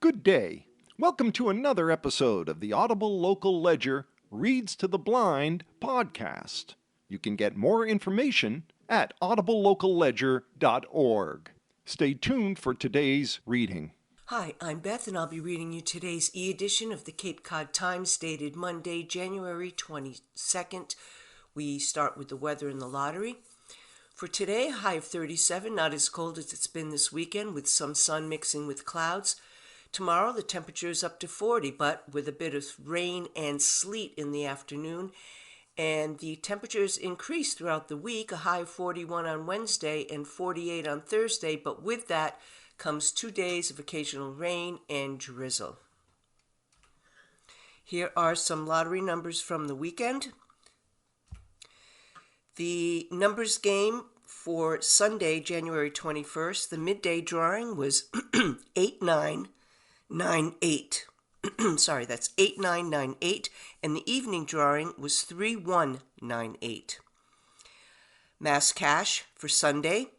Good day. Welcome to another episode of the Audible Local Ledger Reads to the Blind podcast. You can get more information at audiblelocalledger.org. Stay tuned for today's reading. Hi, I'm Beth, and I'll be reading you today's e-edition of the Cape Cod Times, dated Monday, January 22nd. We start with the weather and the lottery. For today, a high of 37, not as cold as it's been this weekend, with some sun mixing with clouds. Tomorrow, the temperature is up to 40, but with a bit of rain and sleet in the afternoon. And the temperatures increase throughout the week, a high of 41 on Wednesday and 48 on Thursday, but with that comes 2 days of occasional rain and drizzle. Here are some lottery numbers from the weekend. The numbers game for Sunday, January 21st, the midday drawing was 8998. Sorry, that's 8998, and the evening drawing was 3198. Mass cash for Sunday,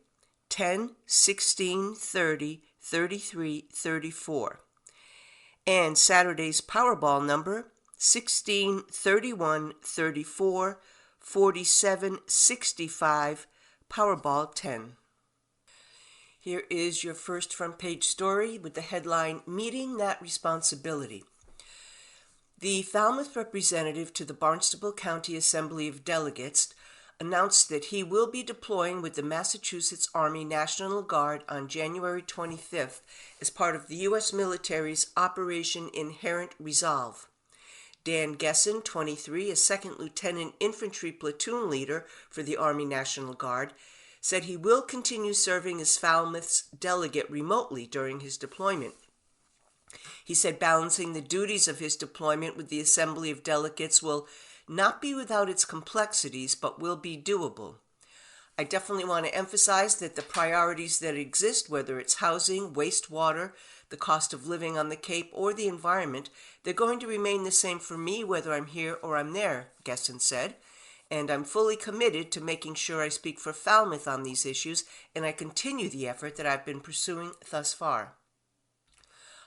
10, 16, 30, 33, 34. And Saturday's Powerball number, 16, 31, 34, 47, 65, Powerball 10. Here is your first front page story with the headline, Meeting That Responsibility. The Falmouth representative to the Barnstable County Assembly of Delegates announced that he will be deploying with the Massachusetts Army National Guard on January 25th as part of the U.S. military's Operation Inherent Resolve. Dan Gesson, 23, a second lieutenant infantry platoon leader for the Army National Guard, said he will continue serving as Falmouth's delegate remotely during his deployment. He said balancing the duties of his deployment with the Assembly of Delegates will not be without its complexities, but will be doable. I definitely want to emphasize that the priorities that exist, whether it's housing, wastewater, the cost of living on the Cape, or the environment, they're going to remain the same for me whether I'm here or I'm there, Gesson said. And I'm fully committed to making sure I speak for Falmouth on these issues, and I continue the effort that I've been pursuing thus far.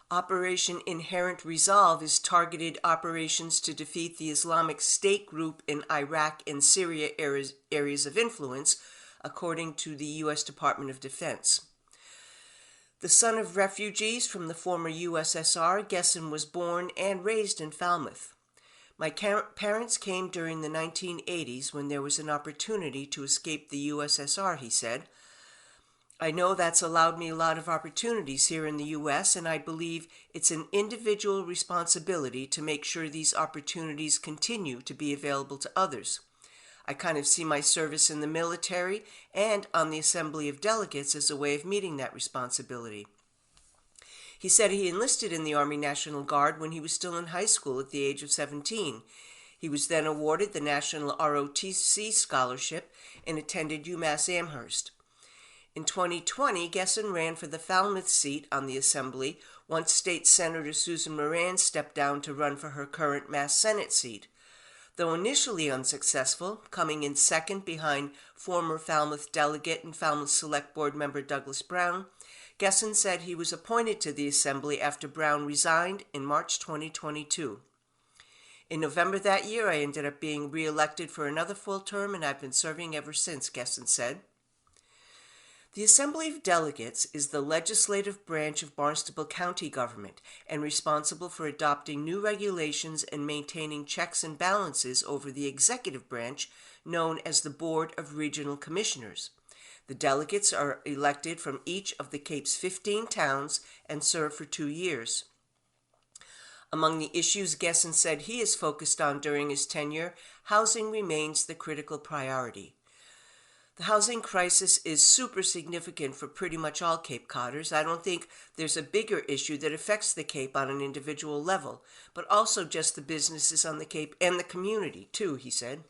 Operation Inherent Resolve is targeted operations to defeat the Islamic State group in Iraq and Syria areas of influence, according to the U.S. Department of Defense. The son of refugees from the former USSR, Gesson was born and raised in Falmouth. My parents came during the 1980s when there was an opportunity to escape the USSR, he said. I know that's allowed me a lot of opportunities here in the U.S., and I believe it's an individual responsibility to make sure these opportunities continue to be available to others. I kind of see my service in the military and on the Assembly of Delegates as a way of meeting that responsibility. He said he enlisted in the Army National Guard when he was still in high school at the age of 17. He was then awarded the National ROTC Scholarship and attended UMass Amherst. In 2020, Gesson ran for the Falmouth seat on the Assembly once State Senator Susan Moran stepped down to run for her current Mass Senate seat. Though initially unsuccessful, coming in second behind former Falmouth delegate and Falmouth Select Board member Douglas Brown, Gesson said he was appointed to the Assembly after Brown resigned in March 2022. In November that year, I ended up being re-elected for another full term, and I've been serving ever since, Gesson said. The Assembly of Delegates is the legislative branch of Barnstable County government and responsible for adopting new regulations and maintaining checks and balances over the executive branch known as the Board of Regional Commissioners. The delegates are elected from each of the Cape's 15 towns and serve for 2 years. Among the issues Gesson said he is focused on during his tenure, housing remains the critical priority. The housing crisis is super significant for pretty much all Cape Codders. I don't think there's a bigger issue that affects the Cape on an individual level, but also just the businesses on the Cape and the community, too, he said.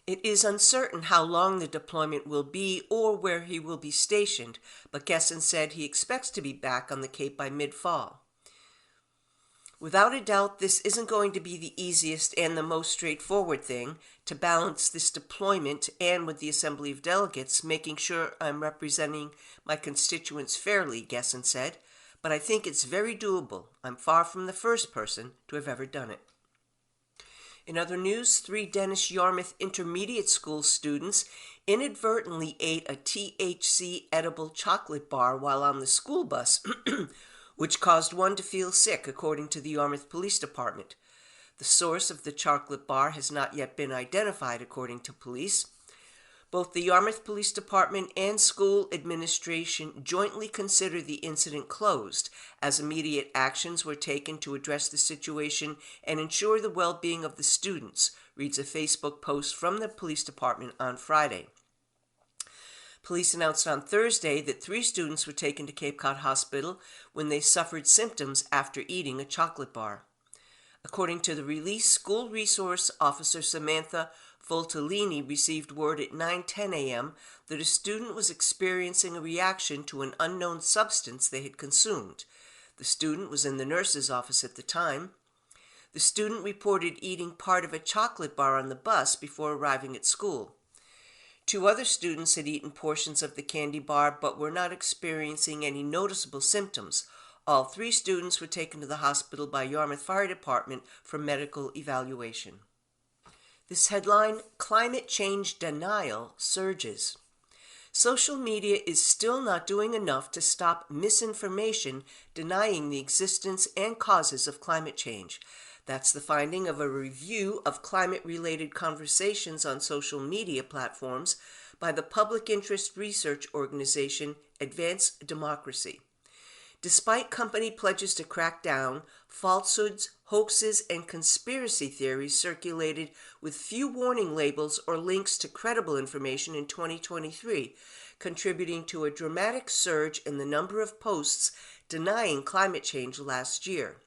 It is uncertain how long the deployment will be or where he will be stationed, but Gesson said he expects to be back on the Cape by mid-fall. Without a doubt, this isn't going to be the easiest and the most straightforward thing, to balance this deployment and with the Assembly of Delegates, making sure I'm representing my constituents fairly, Gesson said. but I think it's very doable. I'm far from the first person to have ever done it. In other news, 3 Dennis Yarmouth Intermediate School students inadvertently ate a THC edible chocolate bar while on the school bus, which caused one to feel sick, according to the Yarmouth Police Department. The source of the chocolate bar has not yet been identified, according to police. Both the Yarmouth Police Department and school administration jointly consider the incident closed, as immediate actions were taken to address the situation and ensure the well-being of the students, reads a Facebook post from the police department on Friday. Police announced on Thursday that 3 students were taken to Cape Cod Hospital when they suffered symptoms after eating a chocolate bar. According to the release, School Resource Officer Samantha Voltellini received word at 9:10 a.m. that a student was experiencing a reaction to an unknown substance they had consumed. The student was in the nurse's office at the time. The student reported eating part of a chocolate bar on the bus before arriving at school. 2 other students had eaten portions of the candy bar but were not experiencing any noticeable symptoms. All 3 students were taken to the hospital by Yarmouth Fire Department for medical evaluation. This headline, Climate Change Denial Surges. Social media is still not doing enough to stop misinformation denying the existence and causes of climate change. That's the finding of a review of climate-related conversations on social media platforms by the public interest research organization Advance Democracy. Despite company pledges to crack down, falsehoods, hoaxes, and conspiracy theories circulated with few warning labels or links to credible information in 2023, contributing to a dramatic surge in the number of posts denying climate change last year.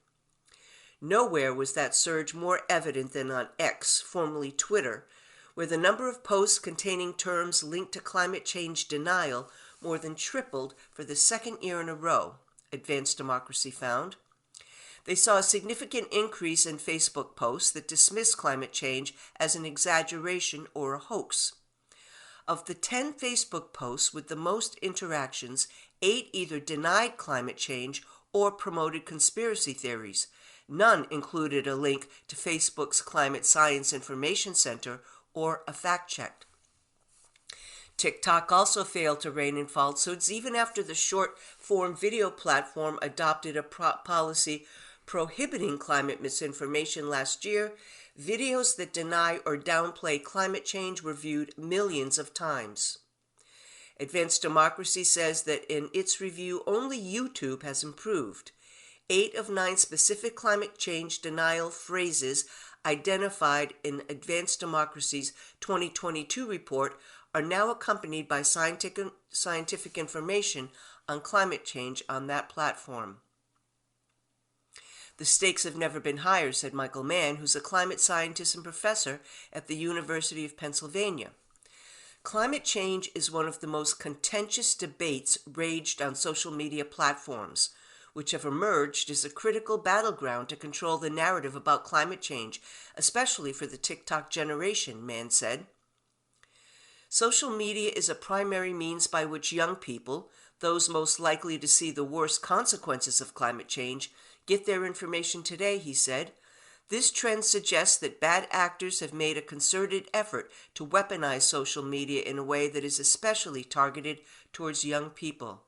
Nowhere was that surge more evident than on X, formerly Twitter, where the number of posts containing terms linked to climate change denial more than tripled for the second year in a row, Advanced Democracy found. They saw a significant increase in Facebook posts that dismiss climate change as an exaggeration or a hoax. Of the 10 Facebook posts with the most interactions, 8 either denied climate change or promoted conspiracy theories. None included a link to Facebook's Climate Science Information Center or a fact check. TikTok also failed to rein in falsehoods even after the short-form video platform adopted a policy prohibiting climate misinformation last year. Videos that deny or downplay climate change were viewed millions of times. Advanced Democracy says that in its review, only YouTube has improved. 8 of 9 specific climate change denial phrases identified in Advanced Democracy's 2022 report are now accompanied by scientific information on climate change on that platform. The stakes have never been higher, said Michael Mann, who's a climate scientist and professor at the University of Pennsylvania. Climate change is one of the most contentious debates raged on social media platforms, which have emerged as a critical battleground to control the narrative about climate change, especially for the TikTok generation, Mann said. Social media is a primary means by which young people, those most likely to see the worst consequences of climate change, get their information today, he said. This trend suggests that bad actors have made a concerted effort to weaponize social media in a way that is especially targeted towards young people.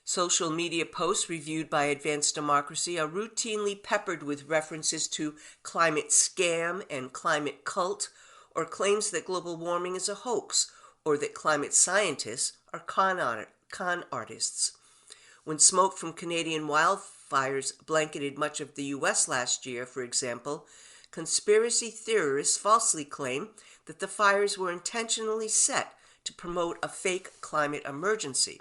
Social media posts reviewed by Advanced Democracy are routinely peppered with references to climate scam and climate cult, or claims that global warming is a hoax, or that climate scientists are con artists. When smoke from Canadian wildfires blanketed much of the U.S. last year, for example, conspiracy theorists falsely claim that the fires were intentionally set to promote a fake climate emergency.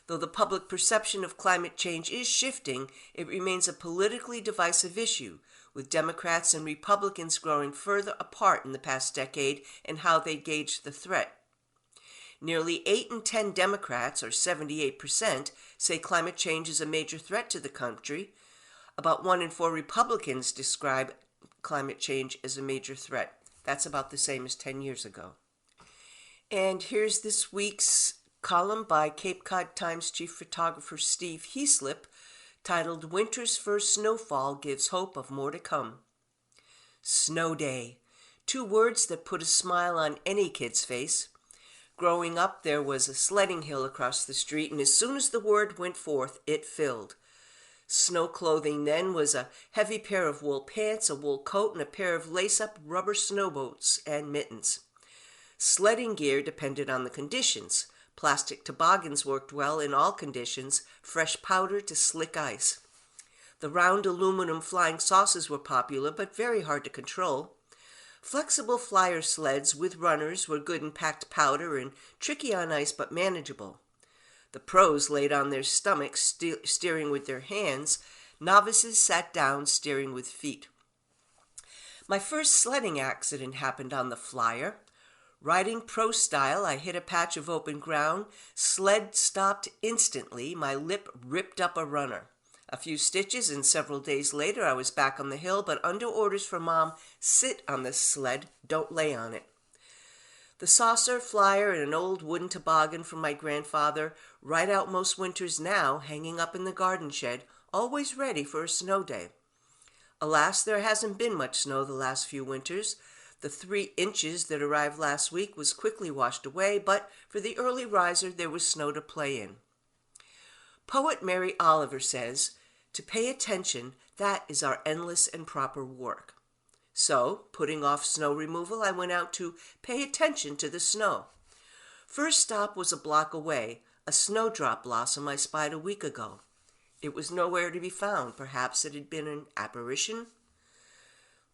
Though the public perception of climate change is shifting, it remains a politically divisive issue, with Democrats and Republicans growing further apart in the past decade in how they gauge the threat. Nearly 8 in 10 Democrats, or 78%, say climate change is a major threat to the country. About 1 in 4 Republicans describe climate change as a major threat. That's about the same as 10 years ago. And here's this week's column by Cape Cod Times chief photographer Steve Heaslip titled "Winter's First Snowfall Gives Hope of More to Come." Snow day. 2 words that put a smile on any kid's face. Growing up, there was a sledding hill across the street, and as soon as the word went forth, it filled. Snow clothing then was a heavy pair of wool pants, a wool coat, and a pair of lace-up rubber snowboots and mittens. Sledding gear depended on the conditions. Plastic toboggans worked well in all conditions, fresh powder to slick ice. The round aluminum flying saucers were popular, but very hard to control. Flexible flyer sleds with runners were good in packed powder and tricky on ice but manageable. The pros laid on their stomachs, steering with their hands. Novices sat down, steering with feet. My first sledding accident happened on the flyer. Riding pro style, I hit a patch of open ground. Sled stopped instantly. My lip ripped up a runner. A few stitches, and several days later I was back on the hill, but under orders from Mom, sit on the sled, don't lay on it. The saucer, flyer, and an old wooden toboggan from my grandfather ride out most winters now, hanging up in the garden shed, always ready for a snow day. Alas, there hasn't been much snow the last few winters. The 3 inches that arrived last week was quickly washed away, but for the early riser there was snow to play in. Poet Mary Oliver says, "To pay attention, that is our endless and proper work." So, putting off snow removal, I went out to pay attention to the snow. First stop was a block away, a snowdrop blossom I spied a week ago. It was nowhere to be found. Perhaps it had been an apparition.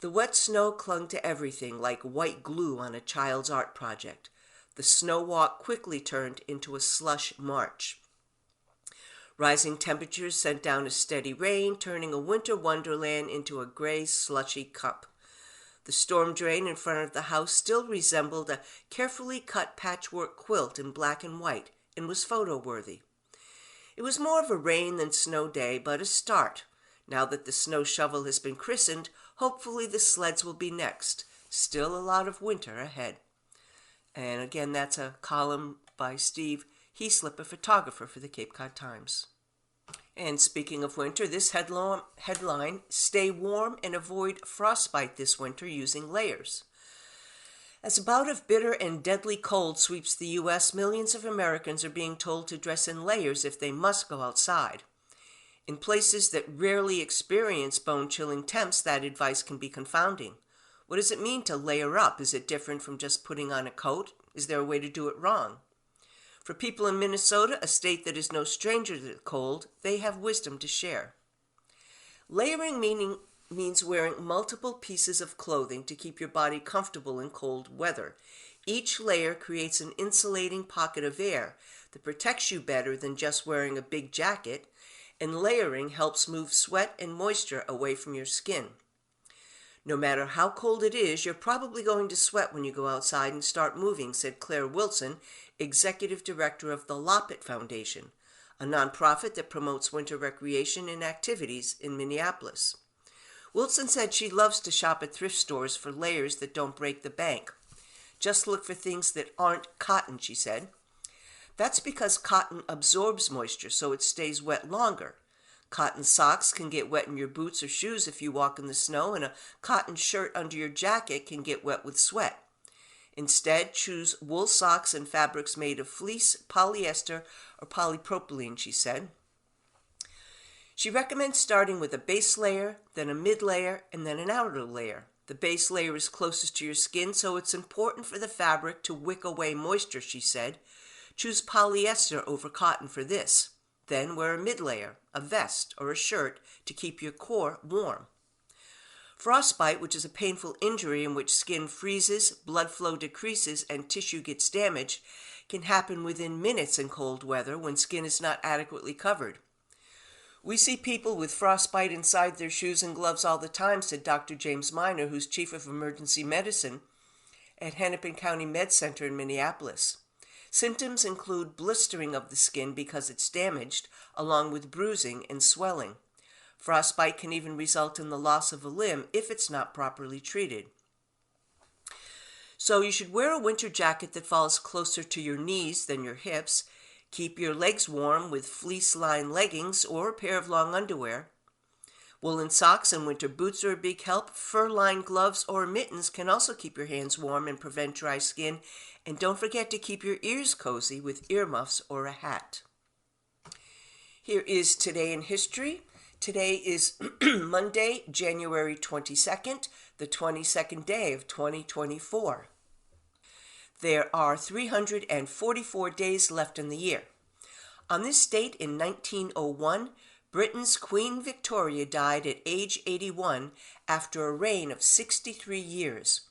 The wet snow clung to everything like white glue on a child's art project. The snow walk quickly turned into a slush march. Rising temperatures sent down a steady rain, turning a winter wonderland into a gray, slushy cup. The storm drain in front of the house still resembled a carefully cut patchwork quilt in black and white and was photo-worthy. It was more of a rain than snow day, but a start. Now that the snow shovel has been christened, hopefully the sleds will be next. Still a lot of winter ahead. And again, that's a column by Steve Heaslip, a photographer for the Cape Cod Times. And speaking of winter, this headline, "Stay warm and avoid frostbite this winter using layers." As a bout of bitter and deadly cold sweeps the U.S., millions of Americans are being told to dress in layers if they must go outside. In places that rarely experience bone-chilling temps, that advice can be confounding. What does it mean to layer up? Is it different from just putting on a coat? Is there a way to do it wrong? For people in Minnesota, a state that is no stranger to the cold, they have wisdom to share. Layering means wearing multiple pieces of clothing to keep your body comfortable in cold weather. Each layer creates an insulating pocket of air that protects you better than just wearing a big jacket, and layering helps move sweat and moisture away from your skin. No matter how cold it is, you're probably going to sweat when you go outside and start moving, said Claire Wilson, Executive Director of the Loppet Foundation, a nonprofit that promotes winter recreation and activities in Minneapolis. Wilson said she loves to shop at thrift stores for layers that don't break the bank. Just look for things that aren't cotton, she said. That's because cotton absorbs moisture, so it stays wet longer. Cotton socks can get wet in your boots or shoes if you walk in the snow, and a cotton shirt under your jacket can get wet with sweat. Instead, choose wool socks and fabrics made of fleece, polyester, or polypropylene, she said. She recommends starting with a base layer, then a mid layer, and then an outer layer. The base layer is closest to your skin, so it's important for the fabric to wick away moisture, she said. Choose polyester over cotton for this. Then wear a mid layer, a vest, or a shirt to keep your core warm. Frostbite, which is a painful injury in which skin freezes, blood flow decreases, and tissue gets damaged, can happen within minutes in cold weather when skin is not adequately covered. We see people with frostbite inside their shoes and gloves all the time, said Dr. James Miner, who's Chief of Emergency Medicine at Hennepin County Med Center in Minneapolis. Symptoms include blistering of the skin because it's damaged, along with bruising and swelling. Frostbite can even result in the loss of a limb if it's not properly treated. So you should wear a winter jacket that falls closer to your knees than your hips. Keep your legs warm with fleece-lined leggings or a pair of long underwear. Woolen socks and winter boots are a big help. Fur-lined gloves or mittens can also keep your hands warm and prevent dry skin. And don't forget to keep your ears cozy with earmuffs or a hat. Here is Today in History. Today is Monday, January 22nd, the 22nd day of 2024. There are 344 days left in the year. On this date in 1901, Britain's Queen Victoria died at age 81 after a reign of 63 years.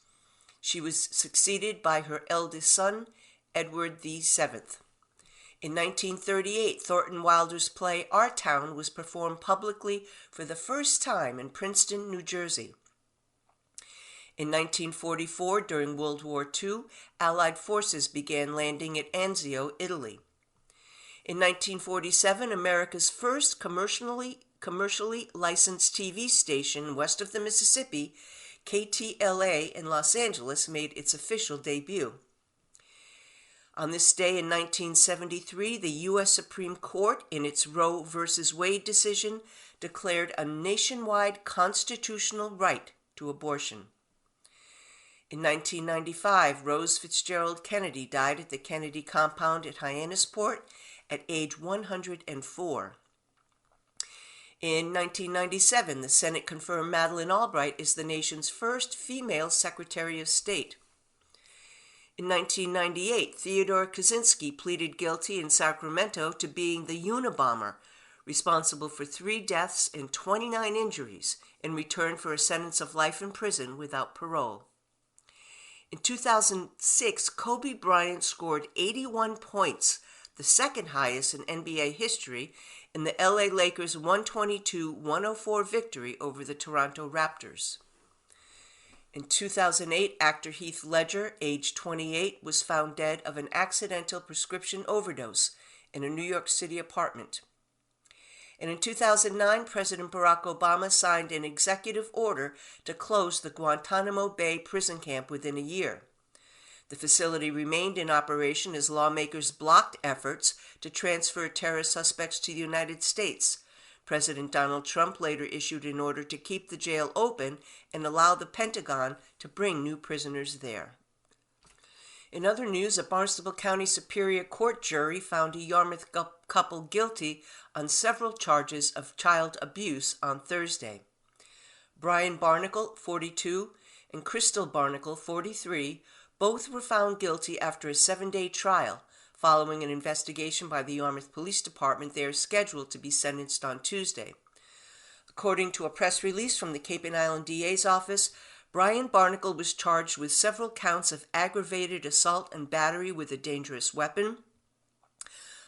She was succeeded by her eldest son, Edward VII. In 1938, Thornton Wilder's play Our Town was performed publicly for the first time in Princeton, New Jersey. In 1944, during World War II, Allied forces began landing at Anzio, Italy. In 1947, America's first commercially licensed TV station west of the Mississippi, KTLA in Los Angeles, made its official debut. On this day in 1973, the U.S. Supreme Court, in its Roe v. Wade decision, declared a nationwide constitutional right to abortion. In 1995, Rose Fitzgerald Kennedy died at the Kennedy compound at Hyannisport at age 104. In 1997, the Senate confirmed Madeleine Albright as the nation's first female Secretary of State. In 1998, Theodore Kaczynski pleaded guilty in Sacramento to being the Unabomber, responsible for 3 deaths and 29 injuries, in return for a sentence of life in prison without parole. In 2006, Kobe Bryant scored 81 points, the second highest in NBA history, in the LA Lakers' 122-104 victory over the Toronto Raptors. In 2008, actor Heath Ledger, age 28, was found dead of an accidental prescription overdose in a New York City apartment. And in 2009, President Barack Obama signed an executive order to close the Guantanamo Bay prison camp within a year. The facility remained in operation as lawmakers blocked efforts to transfer terror suspects to the United States. President Donald Trump later issued an order to keep the jail open and allow the Pentagon to bring new prisoners there. In other news, a Barnstable County Superior Court jury found a Yarmouth couple guilty on several charges of child abuse on Thursday. Brian Barnacle, 42, and Crystal Barnacle, 43, both were found guilty after a 7-day trial. Following an investigation by the Yarmouth Police Department, they are scheduled to be sentenced on Tuesday. According to a press release from the Cape and Island DA's office, Brian Barnacle was charged with several counts of aggravated assault and battery with a dangerous weapon,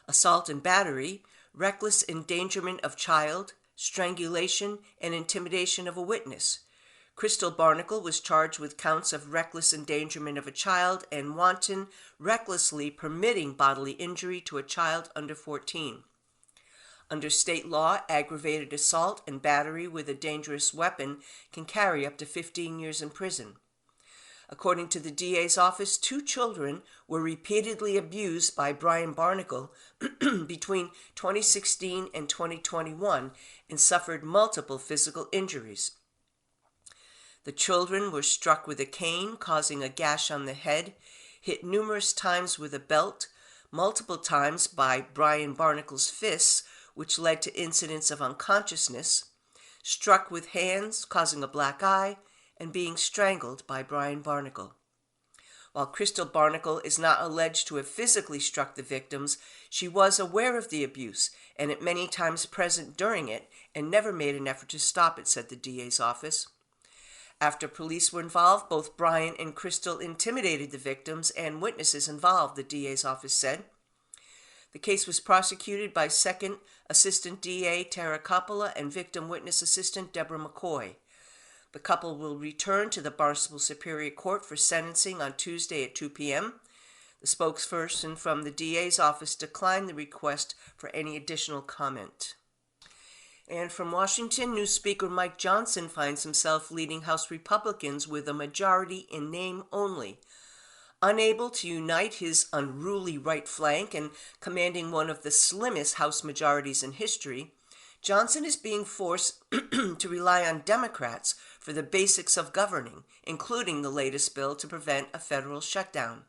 assault and battery, reckless endangerment of child, strangulation, and intimidation of a witness. Crystal Barnacle was charged with counts of reckless endangerment of a child and wanton, recklessly permitting bodily injury to a child under 14. Under state law, aggravated assault and battery with a dangerous weapon can carry up to 15 years in prison. According to the DA's office, 2 children were repeatedly abused by Brian Barnacle between 2016 and 2021 and suffered multiple physical injuries. The children were struck with a cane, causing a gash on the head, hit numerous times with a belt, multiple times by Brian Barnacle's fists, which led to incidents of unconsciousness, struck with hands, causing a black eye, and being strangled by Brian Barnacle. While Crystal Barnacle is not alleged to have physically struck the victims, she was aware of the abuse and at many times present during it and never made an effort to stop it, said the DA's office. After police were involved, both Brian and Crystal intimidated the victims and witnesses involved, the DA's office said. The case was prosecuted by Second Assistant DA Tara Coppola and Victim Witness Assistant Deborah McCoy. The couple will return to the Barnstable Superior Court for sentencing on Tuesday at 2 p.m. The spokesperson from the DA's office declined the request for any additional comment. And from Washington, new Speaker Mike Johnson finds himself leading House Republicans with a majority in name only. Unable to unite his unruly right flank and commanding one of the slimmest House majorities in history, Johnson is being forced to rely on Democrats for the basics of governing, including the latest bill to prevent a federal shutdown.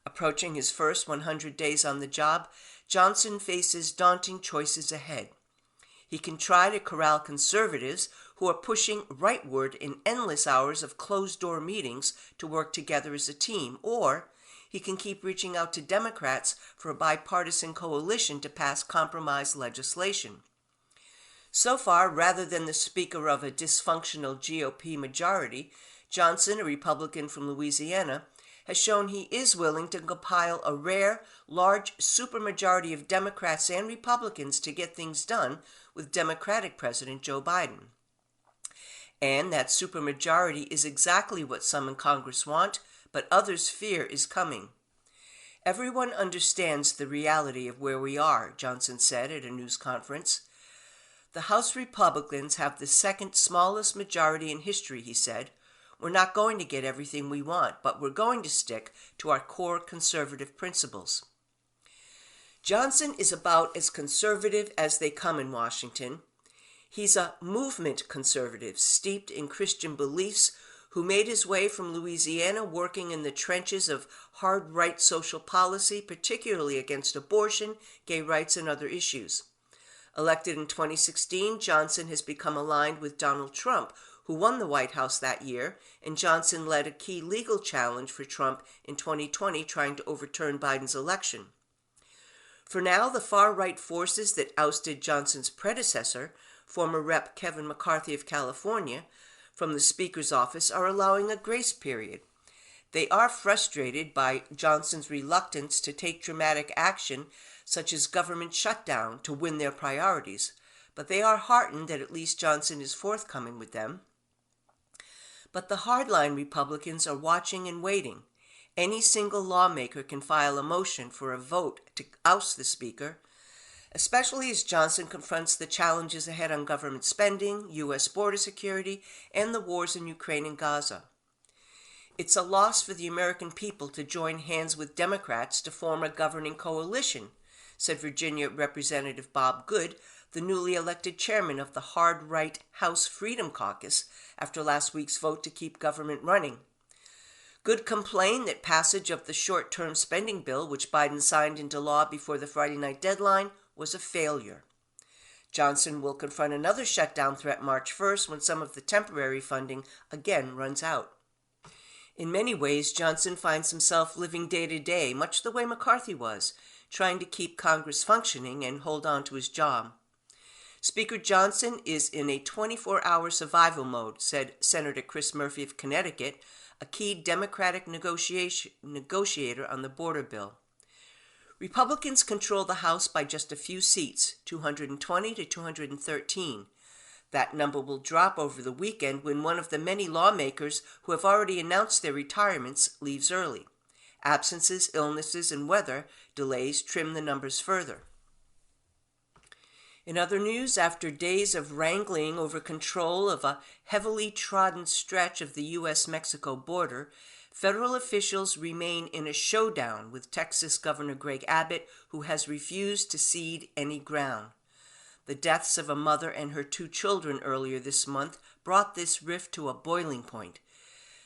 Approaching his first 100 days on the job, Johnson faces daunting choices ahead. He can try to corral conservatives who are pushing rightward in endless hours of closed-door meetings to work together as a team, or he can keep reaching out to Democrats for a bipartisan coalition to pass compromise legislation. So far, rather than the speaker of a dysfunctional GOP majority, Johnson, a Republican from Louisiana, has shown he is willing to compile a rare, large supermajority of Democrats and Republicans to get things done with Democratic President Joe Biden. And that supermajority is exactly what some in Congress want, but others fear is coming. Everyone understands the reality of where we are, Johnson said at a news conference. The House Republicans have the second smallest majority in history, he said. We're not going to get everything we want, but we're going to stick to our core conservative principles. Johnson is about as conservative as they come in Washington. He's a movement conservative steeped in Christian beliefs who made his way from Louisiana working in the trenches of hard right social policy, particularly against abortion, gay rights, and other issues. Elected in 2016, Johnson has become aligned with Donald Trump, who won the White House that year, and Johnson led a key legal challenge for Trump in 2020 trying to overturn Biden's election. For now, the far-right forces that ousted Johnson's predecessor, former Rep. Kevin McCarthy of California, from the Speaker's office are allowing a grace period. They are frustrated by Johnson's reluctance to take dramatic action, such as government shutdown, to win their priorities, but they are heartened that at least Johnson is forthcoming with them. But the hardline Republicans are watching and waiting. Any single lawmaker can file a motion for a vote to oust the Speaker, especially as Johnson confronts the challenges ahead on government spending, U.S. border security, and the wars in Ukraine and Gaza. It's a loss for the American people to join hands with Democrats to form a governing coalition, said Virginia Representative Bob Good, the newly elected chairman of the hard-right House Freedom Caucus, after last week's vote to keep government running. Good complained that passage of the short-term spending bill, which Biden signed into law before the Friday night deadline, was a failure. Johnson will confront another shutdown threat March 1st when some of the temporary funding again runs out. In many ways, Johnson finds himself living day to day, much the way McCarthy was, trying to keep Congress functioning and hold on to his job. Speaker Johnson is in a 24-hour survival mode, said Senator Chris Murphy of Connecticut, a key Democratic negotiator on the border bill. Republicans control the House by just a few seats, 220 to 213. That number will drop over the weekend when one of the many lawmakers who have already announced their retirements leaves early. Absences, illnesses, and weather delays trim the numbers further. In other news, after days of wrangling over control of a heavily trodden stretch of the U.S.-Mexico border, federal officials remain in a showdown with Texas Governor Greg Abbott, who has refused to cede any ground. The deaths of a mother and her 2 children earlier this month brought this rift to a boiling point.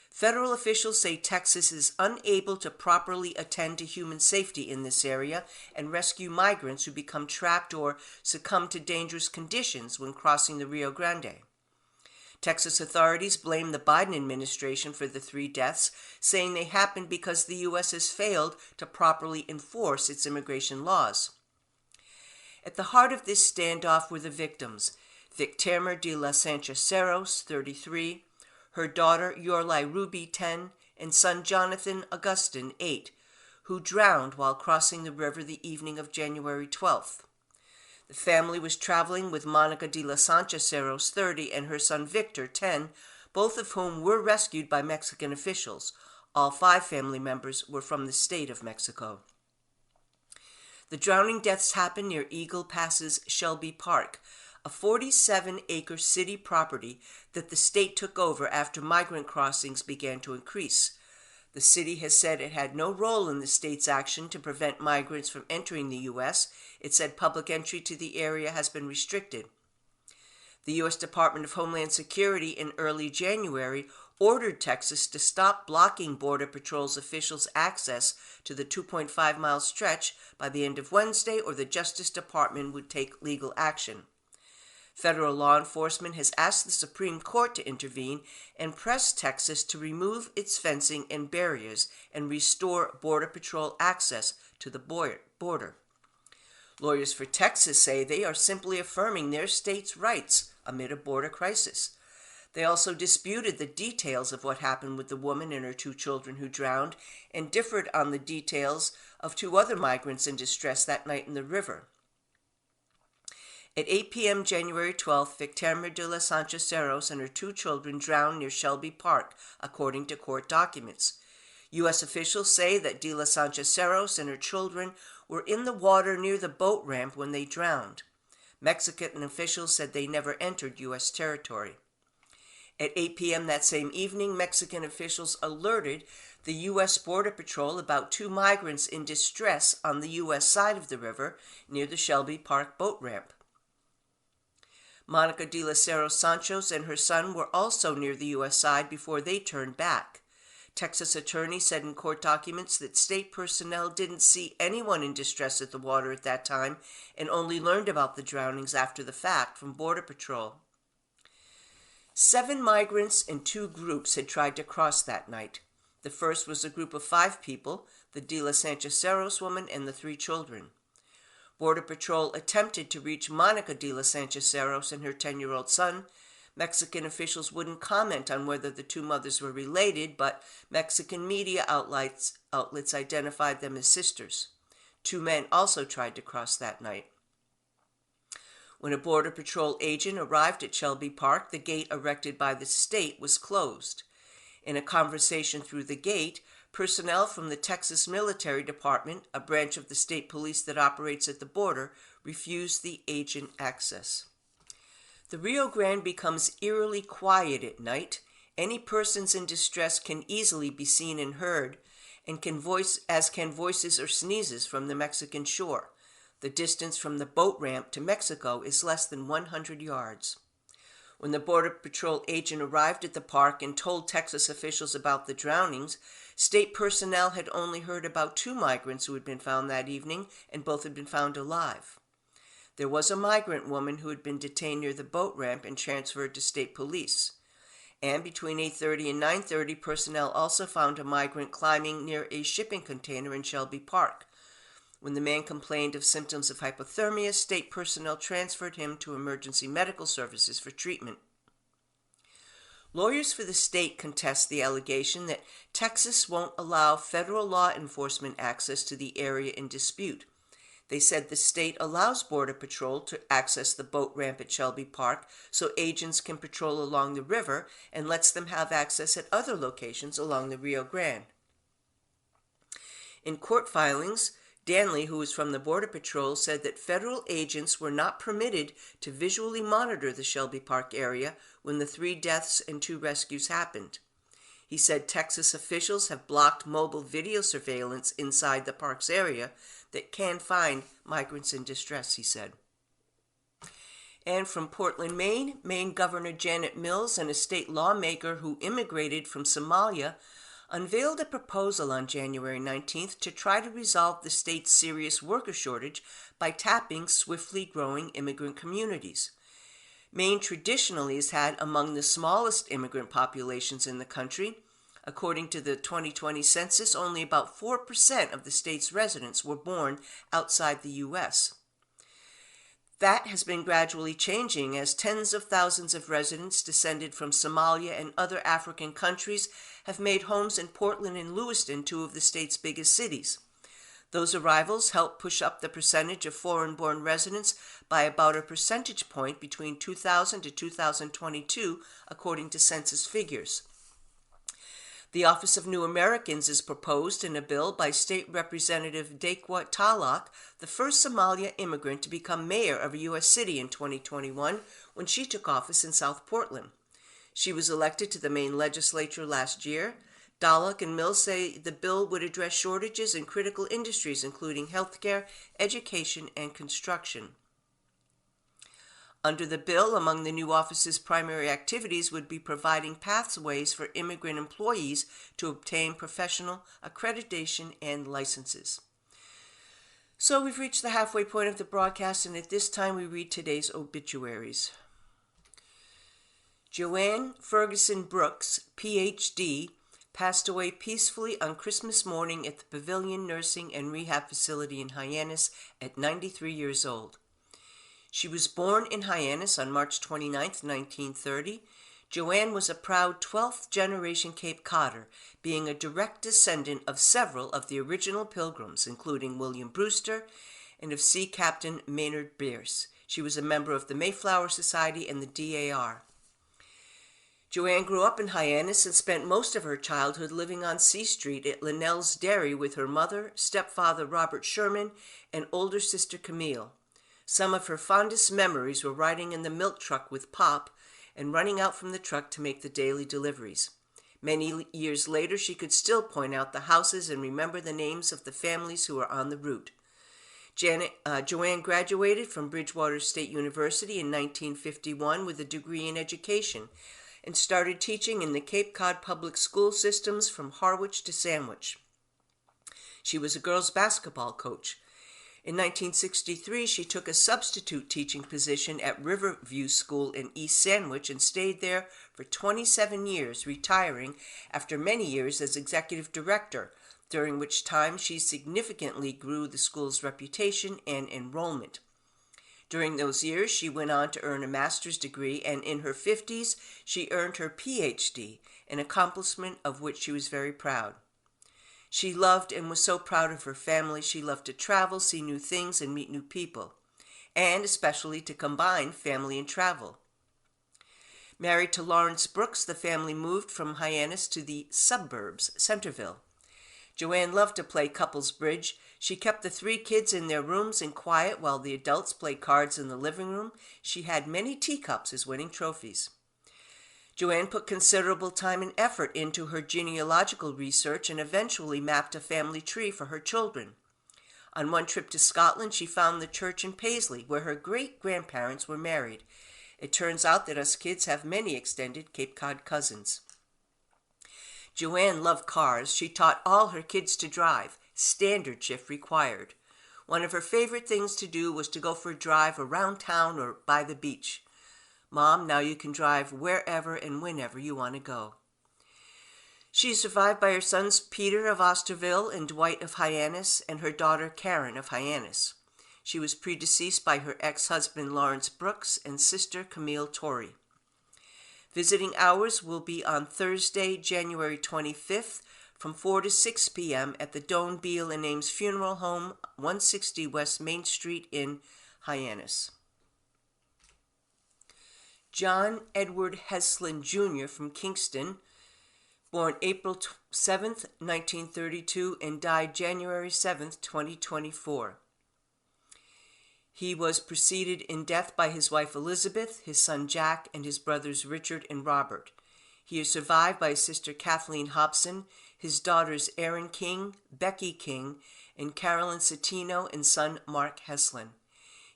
Federal officials say Texas is unable to properly attend to human safety in this area and rescue migrants who become trapped or succumb to dangerous conditions when crossing the Rio Grande. Texas authorities blame the Biden administration for the 3 deaths, saying they happened because the U.S. has failed to properly enforce its immigration laws. At the heart of this standoff were the victims, Victermer de la Sanchez-Cerros, 33, her daughter Yorlai Ruby, 10, and son Jonathan Augustin, 8, who drowned while crossing the river the evening of January 12th. The family was traveling with Monica de la Sanchez-Cerros, 30, and her son Victor, 10, both of whom were rescued by Mexican officials. All 5 family members were from the state of Mexico. The drowning deaths happened near Eagle Pass's Shelby Park, a 47-acre city property that the state took over after migrant crossings began to increase. The city has said it had no role in the state's action to prevent migrants from entering the U.S. It said public entry to the area has been restricted. The U.S. Department of Homeland Security in early January ordered Texas to stop blocking Border Patrol's officials' access to the 2.5-mile stretch by the end of Wednesday, or the Justice Department would take legal action. Federal law enforcement has asked the Supreme Court to intervene and press Texas to remove its fencing and barriers and restore Border Patrol access to the border. Lawyers for Texas say they are simply affirming their state's rights amid a border crisis. They also disputed the details of what happened with the woman and her 2 children who drowned, and differed on the details of 2 other migrants in distress that night in the river. At 8 p.m. January 12th, Victorina de los Sanchoceros and her 2 children drowned near Shelby Park, according to court documents. U.S. officials say that de los Sanchoceros and her children were in the water near the boat ramp when they drowned. Mexican officials said they never entered U.S. territory. At 8 p.m. that same evening, Mexican officials alerted the U.S. Border Patrol about 2 migrants in distress on the U.S. side of the river near the Shelby Park boat ramp. Monica de los Sanchos and her son were also near the U.S. side before they turned back. Texas attorney said in court documents that state personnel didn't see anyone in distress at the water at that time and only learned about the drownings after the fact from Border Patrol. 7 migrants in 2 groups had tried to cross that night. The first was a group of 5 people, the de los Sanchoceros woman and the 3 children. Border Patrol attempted to reach Monica de los Sanchoceros and her 10-year-old son. Mexican officials wouldn't comment on whether the 2 mothers were related, but Mexican media outlets identified them as sisters. 2 men also tried to cross that night. When a Border Patrol agent arrived at Shelby Park, the gate erected by the state was closed. In a conversation through the gate, personnel from the Texas Military Department, a branch of the state police that operates at the border, refused the agent access. The Rio Grande becomes eerily quiet at night. Any persons in distress can easily be seen and heard, and can voices or sneezes from the Mexican shore. The distance from the boat ramp to Mexico is less than 100 yards. When the Border Patrol agent arrived at the park and told Texas officials about the drownings, state personnel had only heard about 2 migrants who had been found that evening, and both had been found alive. There was a migrant woman who had been detained near the boat ramp and transferred to state police. And between 8:30 and 9:30, personnel also found a migrant climbing near a shipping container in Shelby Park. When the man complained of symptoms of hypothermia, state personnel transferred him to emergency medical services for treatment. Lawyers for the state contest the allegation that Texas won't allow federal law enforcement access to the area in dispute. They said the state allows Border Patrol to access the boat ramp at Shelby Park so agents can patrol along the river, and lets them have access at other locations along the Rio Grande. In court filings, Danley, who is from the Border Patrol, said that federal agents were not permitted to visually monitor the Shelby Park area when the 3 deaths and 2 rescues happened. He said Texas officials have blocked mobile video surveillance inside the park's area that can find migrants in distress, he said. And from Portland, Maine Governor Janet Mills and a state lawmaker who immigrated from Somalia unveiled a proposal on January 19th to try to resolve the state's serious worker shortage by tapping swiftly growing immigrant communities. Maine traditionally has had among the smallest immigrant populations in the country. According to the 2020 census, only about 4% of the state's residents were born outside the U.S. That has been gradually changing as tens of thousands of residents descended from Somalia and other African countries have made homes in Portland and Lewiston, 2 of the state's biggest cities. Those arrivals helped push up the percentage of foreign-born residents by about a percentage point between 2000 to 2022, according to census figures. The Office of New Americans is proposed in a bill by State Representative Dequa Talak, the first Somalia immigrant to become mayor of a U.S. city in 2021 when she took office in South Portland. She was elected to the Maine legislature last year. Dalek and Mills say the bill would address shortages in critical industries, including healthcare, education, and construction. Under the bill, among the new office's primary activities would be providing pathways for immigrant employees to obtain professional accreditation and licenses. So we've reached the halfway point of the broadcast, and at this time we read today's obituaries. Joanne Ferguson Brooks, Ph.D., passed away peacefully on Christmas morning at the Pavilion Nursing and Rehab Facility in Hyannis at 93 years old. She was born in Hyannis on March 29, 1930. Joanne was a proud 12th generation Cape Codder, being a direct descendant of several of the original Pilgrims, including William Brewster and of Sea Captain Maynard Bierce. She was a member of the Mayflower Society and the DAR. Joanne grew up in Hyannis and spent most of her childhood living on C Street at Linnell's Dairy with her mother, stepfather Robert Sherman, and older sister Camille. Some of her fondest memories were riding in the milk truck with Pop and running out from the truck to make the daily deliveries. Many years later, she could still point out the houses and remember the names of the families who were on the route. Joanne graduated from Bridgewater State University in 1951 with a degree in education and started teaching in the Cape Cod public school systems from Harwich to Sandwich. She was a girls' basketball coach. In 1963, she took a substitute teaching position at Riverview School in East Sandwich and stayed there for 27 years, retiring after many years as executive director, during which time she significantly grew the school's reputation and enrollment. During those years, she went on to earn a master's degree, and in her 50s, she earned her Ph.D., an accomplishment of which she was very proud. She loved and was so proud of her family. She loved to travel, see new things, and meet new people, and especially to combine family and travel. Married to Lawrence Brooks, the family moved from Hyannis to the suburbs, Centerville. Joanne loved to play couples bridge. She kept the 3 kids in their rooms in quiet while the adults played cards in the living room. She had many teacups as winning trophies. Joanne put considerable time and effort into her genealogical research and eventually mapped a family tree for her children. On one trip to Scotland, she found the church in Paisley, where her great-grandparents were married. It turns out that us kids have many extended Cape Cod cousins. Joanne loved cars. She taught all her kids to drive, standard shift required. One of her favorite things to do was to go for a drive around town or by the beach. Mom, now you can drive wherever and whenever you want to go. She is survived by her sons Peter of Osterville and Dwight of Hyannis and her daughter Karen of Hyannis. She was predeceased by her ex-husband Lawrence Brooks and sister Camille Torrey. Visiting hours will be on Thursday, January 25th from 4 to 6 p.m. at the Doan, Beal and Ames Funeral Home, 160 West Main Street in Hyannis. John Edward Heslin Jr. from Kingston, born April 7, 1932, and died January 7, 2024. He was preceded in death by his wife Elizabeth, his son Jack, and his brothers Richard and Robert. He is survived by his sister Kathleen Hobson, his daughters Erin King, Becky King, and Carolyn Citino, and son Mark Heslin.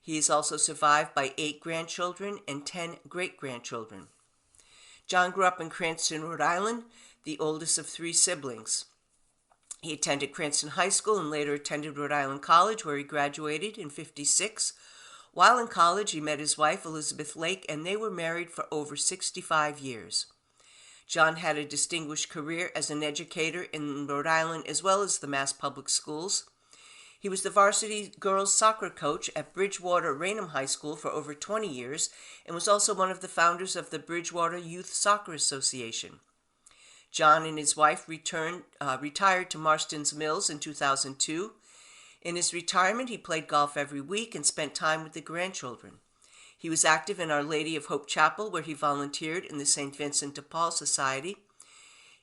He is also survived by 8 grandchildren and 10 great-grandchildren. John grew up in Cranston, Rhode Island, the oldest of 3 siblings. He attended Cranston High School and later attended Rhode Island College, where he graduated in 1956. While in college, he met his wife, Elizabeth Lake, and they were married for over 65 years. John had a distinguished career as an educator in Rhode Island as well as the Mass Public Schools. He was the varsity girls soccer coach at Bridgewater Raynham High School for over 20 years and was also one of the founders of the Bridgewater Youth Soccer Association. John and his wife retired to Marston's Mills in 2002. In his retirement, he played golf every week and spent time with the grandchildren. He was active in Our Lady of Hope Chapel, where he volunteered in the St. Vincent de Paul Society.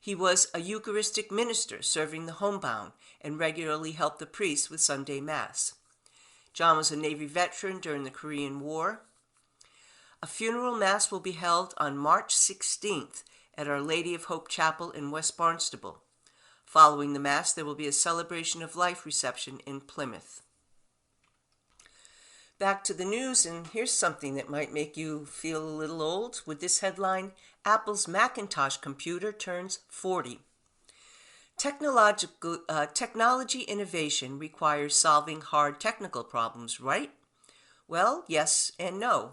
He was a Eucharistic minister serving the homebound and regularly helped the priests with Sunday Mass. John was a Navy veteran during the Korean War. A funeral mass will be held on March 16th at Our Lady of Hope Chapel in West Barnstable. Following the Mass, there will be a celebration of life reception in Plymouth. Back to the news, and here's something that might make you feel a little old. With this headline, Apple's Macintosh computer turns 40. Technology innovation requires solving hard technical problems, right? Well, yes and no.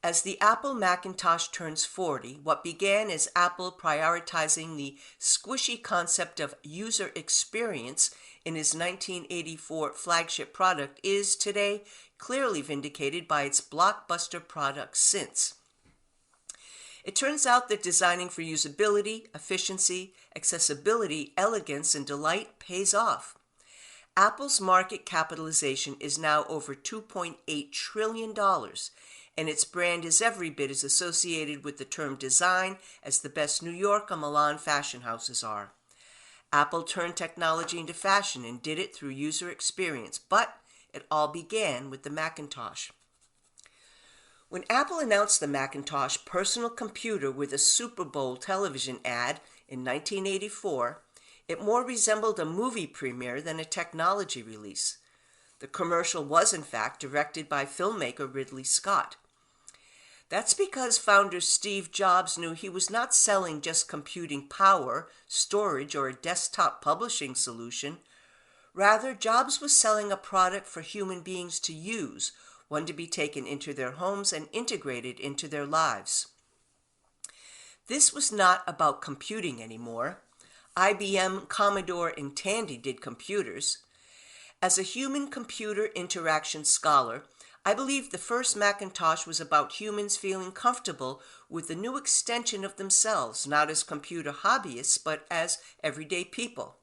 As the Apple Macintosh turns 40, what began as Apple prioritizing the squishy concept of user experience in his 1984 flagship product is today clearly vindicated by its blockbuster product since. It turns out that designing for usability, efficiency, accessibility, elegance, and delight pays off. Apple's market capitalization is now over $2.8 trillion, and its brand is every bit as associated with the term design as the best New York or Milan fashion houses are. Apple turned technology into fashion and did it through user experience, but it all began with the Macintosh. When Apple announced the Macintosh personal computer with a Super Bowl television ad in 1984, it more resembled a movie premiere than a technology release. The commercial was, in fact, directed by filmmaker Ridley Scott. That's because founder Steve Jobs knew he was not selling just computing power, storage, or a desktop publishing solution. Rather, Jobs was selling a product for human beings to use, one to be taken into their homes and integrated into their lives. This was not about computing anymore. IBM, Commodore, and Tandy did computers. As a human-computer interaction scholar, I believe the first Macintosh was about humans feeling comfortable with the new extension of themselves, not as computer hobbyists, but as everyday people.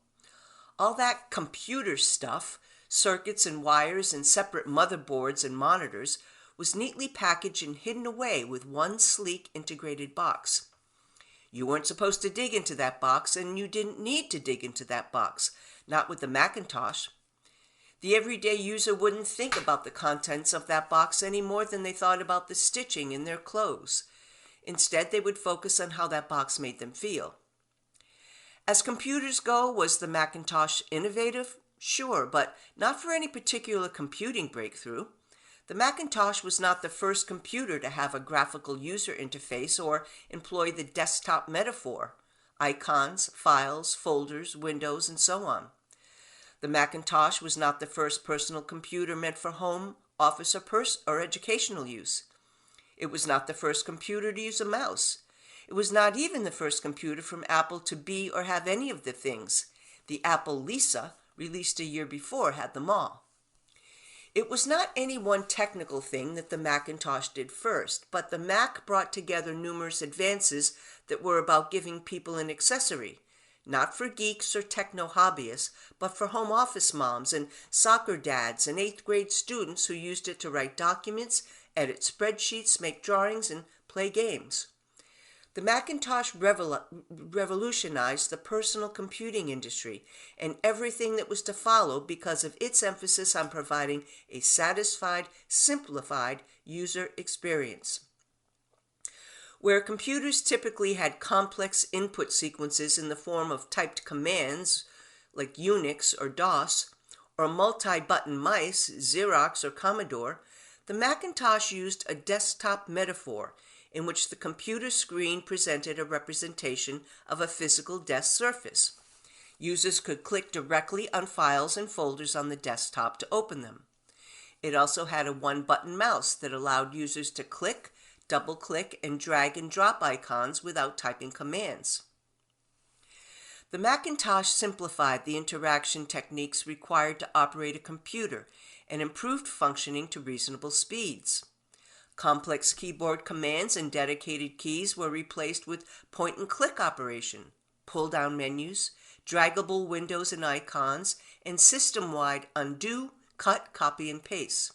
All that computer stuff, circuits and wires and separate motherboards and monitors, was neatly packaged and hidden away with one sleek integrated box. You weren't supposed to dig into that box, and you didn't need to dig into that box, not with the Macintosh. The everyday user wouldn't think about the contents of that box any more than they thought about the stitching in their clothes. Instead, they would focus on how that box made them feel. As computers go, was the Macintosh innovative? Sure, but not for any particular computing breakthrough. The Macintosh was not the first computer to have a graphical user interface or employ the desktop metaphor, icons, files, folders, windows, and so on. The Macintosh was not the first personal computer meant for home, office, or educational use. It was not the first computer to use a mouse. It was not even the first computer from Apple to be or have any of the things. The Apple Lisa, released a year before, had them all. It was not any one technical thing that the Macintosh did first, but the Mac brought together numerous advances that were about giving people an accessory, not for geeks or techno hobbyists, but for home office moms and soccer dads and 8th grade students who used it to write documents, edit spreadsheets, make drawings, and play games. The Macintosh revolutionized the personal computing industry and everything that was to follow because of its emphasis on providing a satisfied, simplified user experience. Where computers typically had complex input sequences in the form of typed commands like Unix or DOS, or multi-button mice, Xerox or Commodore, the Macintosh used a desktop metaphor in which the computer screen presented a representation of a physical desk surface. Users could click directly on files and folders on the desktop to open them. It also had a one-button mouse that allowed users to click, double-click, and drag and drop icons without typing commands. The Macintosh simplified the interaction techniques required to operate a computer and improved functioning to reasonable speeds. Complex keyboard commands and dedicated keys were replaced with point-and-click operation, pull-down menus, draggable windows and icons, and system-wide undo, cut, copy, and paste.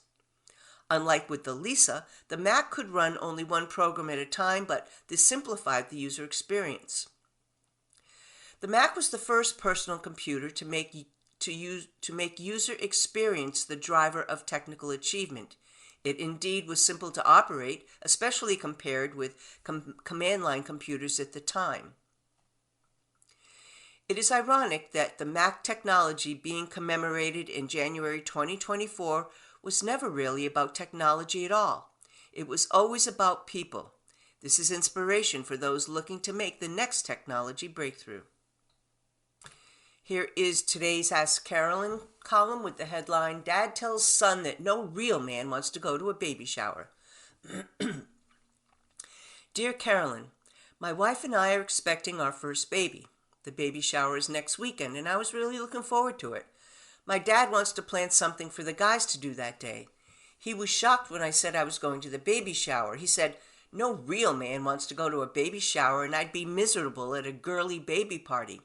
Unlike with the Lisa, the Mac could run only one program at a time, but this simplified the user experience. The Mac was the first personal computer to make user experience the driver of technical achievement. It indeed was simple to operate, especially compared with command line computers at the time. It is ironic that the Mac technology being commemorated in January 2024 was never really about technology at all. It was always about people. This is inspiration for those looking to make the next technology breakthrough. Here is today's Ask Carolyn column with the headline, Dad Tells Son That No Real Man Wants to Go to a Baby Shower. Dear Carolyn, my wife and I are expecting our first baby. The baby shower is next weekend, and I was really looking forward to it. My dad wants to plan something for the guys to do that day. He was shocked when I said I was going to the baby shower. He said, no real man wants to go to a baby shower, and I'd be miserable at a girly baby party.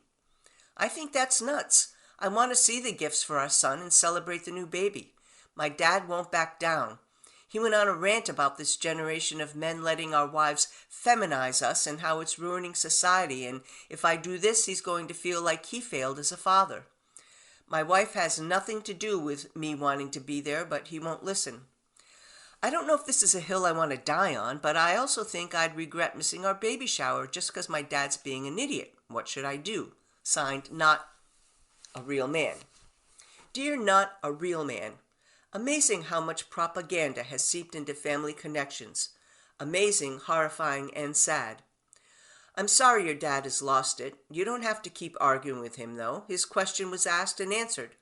I think that's nuts. I want to see the gifts for our son and celebrate the new baby. My dad won't back down. He went on a rant about this generation of men letting our wives feminize us and how it's ruining society, and if I do this, he's going to feel like he failed as a father. My wife has nothing to do with me wanting to be there, but he won't listen. I don't know if this is a hill I want to die on, but I also think I'd regret missing our baby shower just because my dad's being an idiot. What should I do? Signed, Not a Real Man. Dear Not a Real Man, amazing how much propaganda has seeped into family connections. Amazing, horrifying, and sad. I'm sorry your dad has lost it. You don't have to keep arguing with him, though. His question was asked and answered.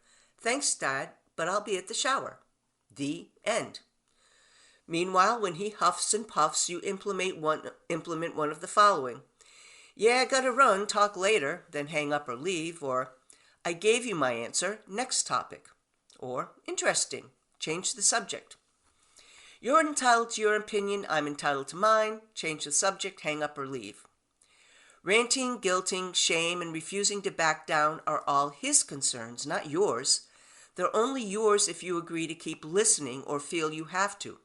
Thanks, Dad, but I'll be at the shower. The end. Meanwhile, when he huffs and puffs, you implement one of the following. Yeah, gotta run, talk later, then hang up or leave, or I gave you my answer, next topic, or interesting, change the subject. You're entitled to your opinion, I'm entitled to mine, change the subject, hang up or leave. Ranting, guilting, shame, and refusing to back down are all his concerns, not yours. They're only yours if you agree to keep listening or feel you have to.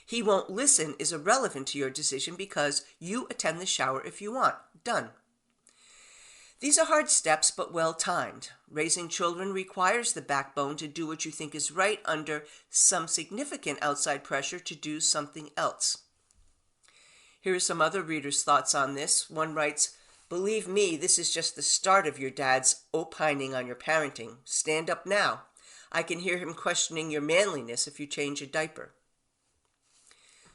He won't listen is irrelevant to your decision because you attend the shower if you want. Done. These are hard steps but well timed. Raising children requires the backbone to do what you think is right under some significant outside pressure to do something else. Here are some other readers' thoughts on this. One writes, believe me, this is just the start of your dad's opining on your parenting. Stand up now. I can hear him questioning your manliness if you change a diaper.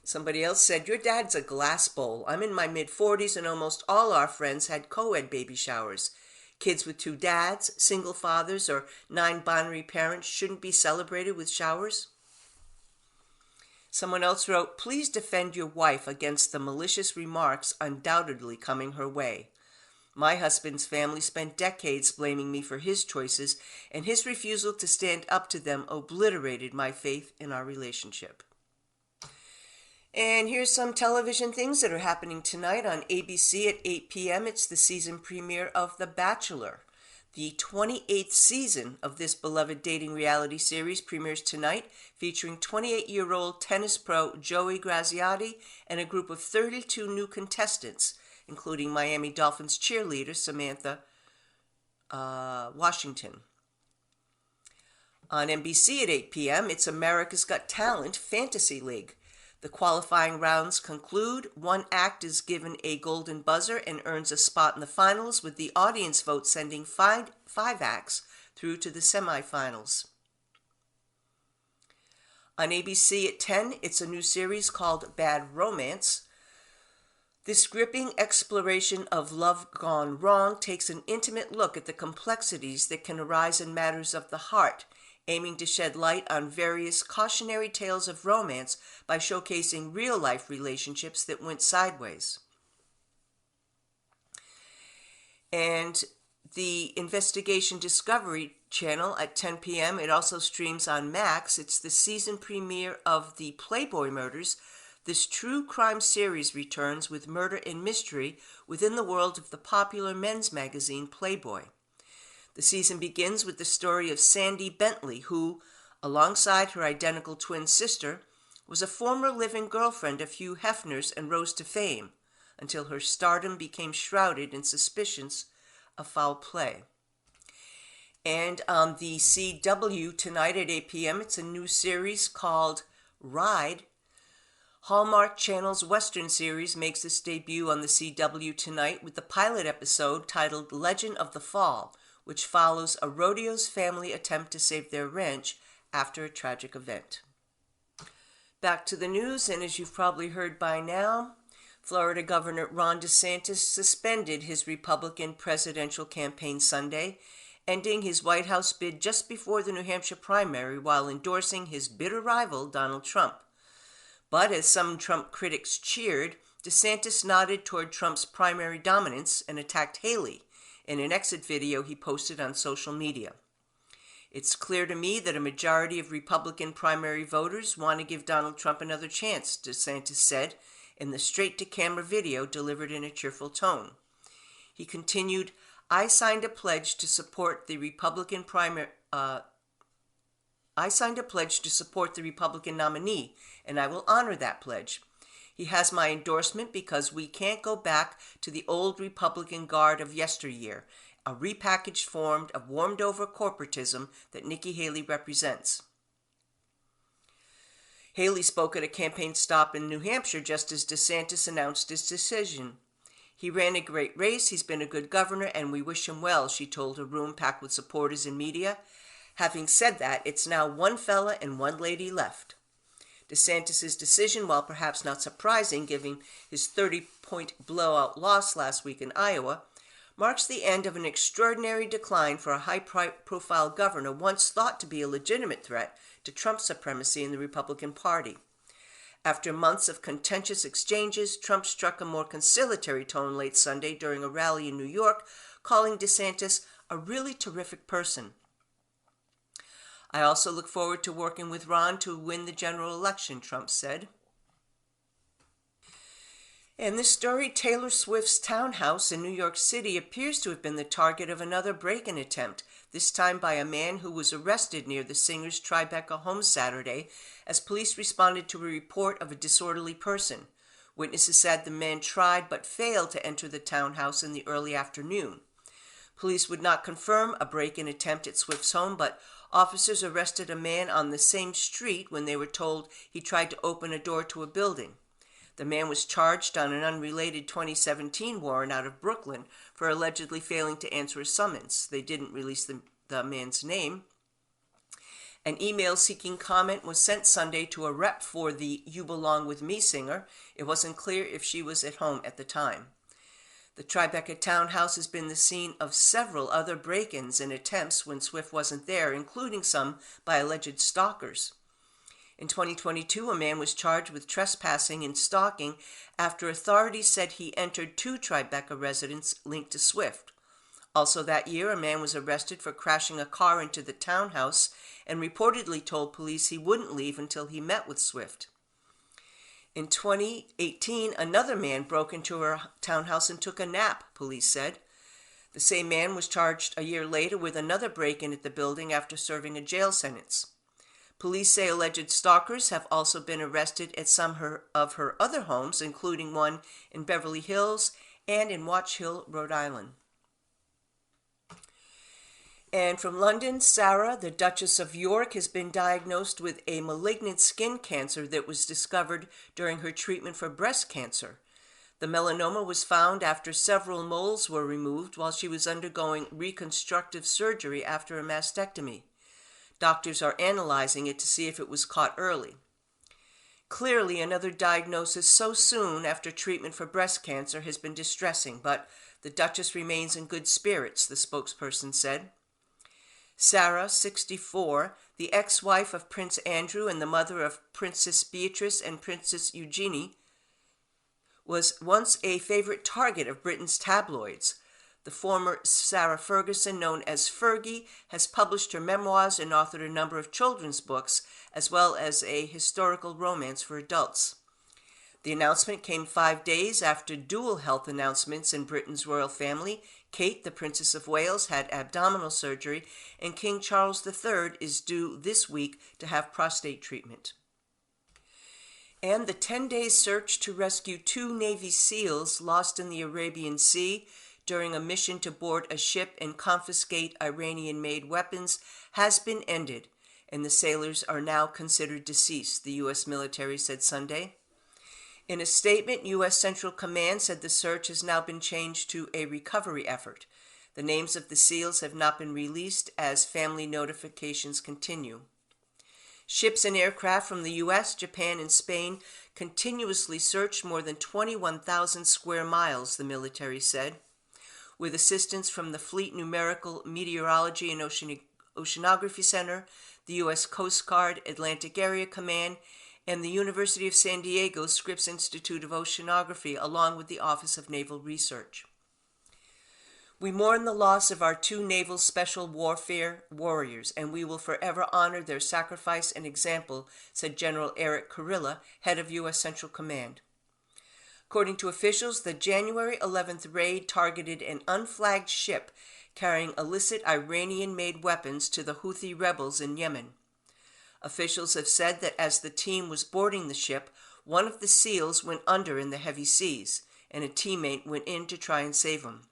Somebody else said, your dad's a glass bowl. I'm in my mid-40s and almost all our friends had co-ed baby showers. Kids with 2 dads, single fathers, or non-binary parents shouldn't be celebrated with showers. Someone else wrote, please defend your wife against the malicious remarks undoubtedly coming her way. My husband's family spent decades blaming me for his choices, and his refusal to stand up to them obliterated my faith in our relationship. And here's some television things that are happening tonight on ABC at 8 p.m. It's the season premiere of The Bachelor. The 28th season of this beloved dating reality series premieres tonight, featuring 28-year-old tennis pro Joey Graziati and a group of 32 new contestants, including Miami Dolphins cheerleader Samantha Washington. On NBC at 8 p.m., it's America's Got Talent Fantasy League. The qualifying rounds conclude. One act is given a golden buzzer and earns a spot in the finals, with the audience vote sending five acts through to the semifinals. On ABC at 10, it's a new series called Bad Romance. This gripping exploration of love gone wrong takes an intimate look at the complexities that can arise in matters of the heart, aiming to shed light on various cautionary tales of romance by showcasing real-life relationships that went sideways. And the Investigation Discovery channel at 10 p.m., it also streams on Max. It's the season premiere of The Playboy Murders. This true crime series returns with murder and mystery within the world of the popular men's magazine Playboy. The season begins with the story of Sandy Bentley, who, alongside her identical twin sister, was a former living girlfriend of Hugh Hefner's and rose to fame, until her stardom became shrouded in suspicions of foul play. And on the CW tonight at 8 p.m., it's a new series called Ride. Hallmark Channel's Western series makes its debut on the CW tonight with the pilot episode titled Legend of the Fall, which follows a rodeo's family attempt to save their ranch after a tragic event. Back to the news, and as you've probably heard by now, Florida Governor Ron DeSantis suspended his Republican presidential campaign Sunday, ending his White House bid just before the New Hampshire primary while endorsing his bitter rival, Donald Trump. But as some Trump critics cheered, DeSantis nodded toward Trump's primary dominance and attacked Haley in an exit video he posted on social media. It's clear to me that a majority of Republican primary voters want to give Donald Trump another chance, DeSantis said in the straight-to-camera video delivered in a cheerful tone. He continued, I signed a pledge to support the Republican nominee, and I will honor that pledge. He has my endorsement because we can't go back to the old Republican guard of yesteryear, a repackaged form of warmed-over corporatism that Nikki Haley represents. Haley spoke at a campaign stop in New Hampshire just as DeSantis announced his decision. He ran a great race, he's been a good governor, and we wish him well, she told a room packed with supporters and media. Having said that, it's now one fella and one lady left. DeSantis' decision, while perhaps not surprising given his 30-point blowout loss last week in Iowa, marks the end of an extraordinary decline for a high-profile governor once thought to be a legitimate threat to Trump's supremacy in the Republican Party. After months of contentious exchanges, Trump struck a more conciliatory tone late Sunday during a rally in New York, calling DeSantis a really terrific person. I also look forward to working with Ron to win the general election, Trump said. In this story, Taylor Swift's townhouse in New York City appears to have been the target of another break-in attempt, this time by a man who was arrested near the singer's Tribeca home Saturday as police responded to a report of a disorderly person. Witnesses said the man tried but failed to enter the townhouse in the early afternoon. Police would not confirm a break-in attempt at Swift's home, but officers arrested a man on the same street when they were told he tried to open a door to a building. The man was charged on an unrelated 2017 warrant out of Brooklyn for allegedly failing to answer a summons. They didn't release the man's name. An email seeking comment was sent Sunday to a rep for the You Belong With Me singer. It wasn't clear if she was at home at the time. The Tribeca townhouse has been the scene of several other break-ins and attempts when Swift wasn't there, including some by alleged stalkers. In 2022, a man was charged with trespassing and stalking after authorities said he entered 2 Tribeca residents linked to Swift. Also that year, a man was arrested for crashing a car into the townhouse and reportedly told police he wouldn't leave until he met with Swift. In 2018, another man broke into her townhouse and took a nap, police said. The same man was charged a year later with another break-in at the building after serving a jail sentence. Police say alleged stalkers have also been arrested at some of her other homes, including one in Beverly Hills and in Watch Hill, Rhode Island. And from London, Sarah, the Duchess of York, has been diagnosed with a malignant skin cancer that was discovered during her treatment for breast cancer. The melanoma was found after several moles were removed while she was undergoing reconstructive surgery after a mastectomy. Doctors are analyzing it to see if it was caught early. Clearly, another diagnosis so soon after treatment for breast cancer has been distressing, but the Duchess remains in good spirits, the spokesperson said. Sarah, 64, the ex-wife of Prince Andrew and the mother of Princess Beatrice and Princess Eugenie, was once a favorite target of Britain's tabloids. The former Sarah Ferguson, known as Fergie, has published her memoirs and authored a number of children's books, as well as a historical romance for adults. The announcement came 5 days after dual health announcements in Britain's royal family. Kate, the Princess of Wales, had abdominal surgery, and King Charles III is due this week to have prostate treatment. And the 10-day search to rescue 2 Navy SEALs lost in the Arabian Sea during a mission to board a ship and confiscate Iranian-made weapons has been ended, and the sailors are now considered deceased, the U.S. military said Sunday. In a statement, U.S. Central Command said the search has now been changed to a recovery effort. The names of the SEALs have not been released as family notifications continue. Ships and aircraft from the U.S., Japan, and Spain continuously searched more than 21,000 square miles, the military said. With assistance from the Fleet Numerical Meteorology and Oceanography Center, the U.S. Coast Guard Atlantic Area Command, and the University of San Diego Scripps Institute of Oceanography, along with the Office of Naval Research. We mourn the loss of our two naval special warfare warriors, and we will forever honor their sacrifice and example, said General Eric Kurilla, head of U.S. Central Command. According to officials, the January 11th raid targeted an unflagged ship carrying illicit Iranian-made weapons to the Houthi rebels in Yemen. Officials have said that as the team was boarding the ship, one of the SEALs went under in the heavy seas, and a teammate went in to try and save him.